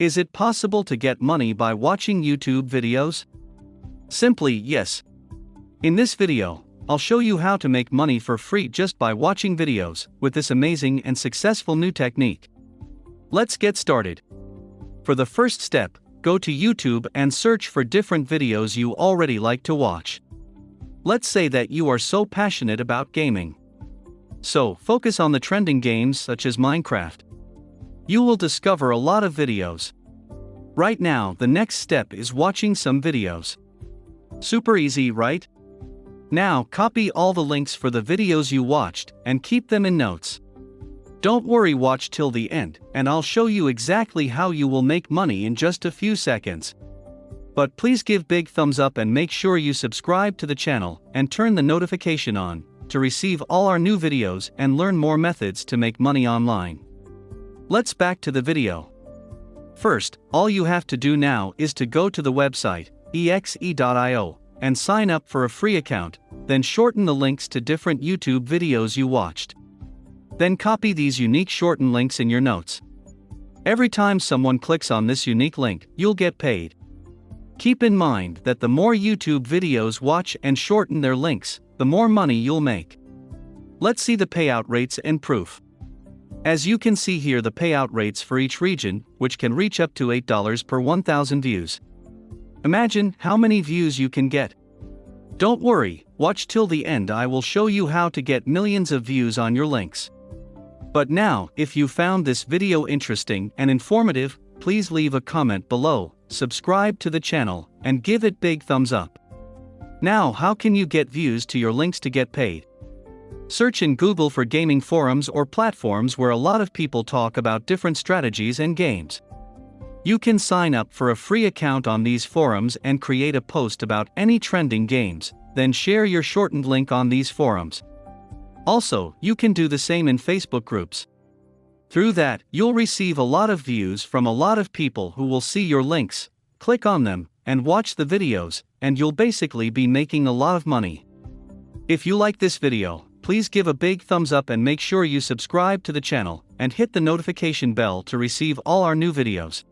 Is it possible to get money by watching YouTube videos? Simply yes. In this video, I'll show you how to make money for free just by watching videos with this amazing and successful new technique. Let's get started. For the first step, go to YouTube and search for different videos you already like to watch. Let's say that you are so passionate about gaming. So, focus on the trending games such as Minecraft. You will discover a lot of videos. Right now, the next step is watching some videos. Super easy, right? Now, copy all the links for the videos you watched and keep them in notes. Don't worry, watch till the end, and I'll show you exactly how you will make money in just a few seconds. But please give big thumbs up and make sure you subscribe to the channel and turn the notification on to receive all our new videos and learn more methods to make money online. Let's back to the video. First, all you have to do now is to go to the website, exe.io, and sign up for a free account, then shorten the links to different YouTube videos you watched. Then copy these unique shortened links in your notes. Every time someone clicks on this unique link, you'll get paid. Keep in mind that the more YouTube videos watch and shorten their links, the more money you'll make. Let's see the payout rates and proof. As you can see here, the payout rates for each region, which can reach up to $8 per 1,000 views. Imagine how many views you can get. Don't worry, watch till the end. I will show you how to get millions of views on your links. But now, if you found this video interesting and informative, please leave a comment below, subscribe to the channel, and give it big thumbs up. Now, how can you get views to your links to get paid? Search in Google for gaming forums or platforms where a lot of people talk about different strategies and games. You can sign up for a free account on these forums and create a post about any trending games, then share your shortened link on these forums. Also, you can do the same in Facebook groups. Through that, you'll receive a lot of views from a lot of people who will see your links, click on them, and watch the videos, and you'll basically be making a lot of money. If you like this video, please give a big thumbs up and make sure you subscribe to the channel and hit the notification bell to receive all our new videos.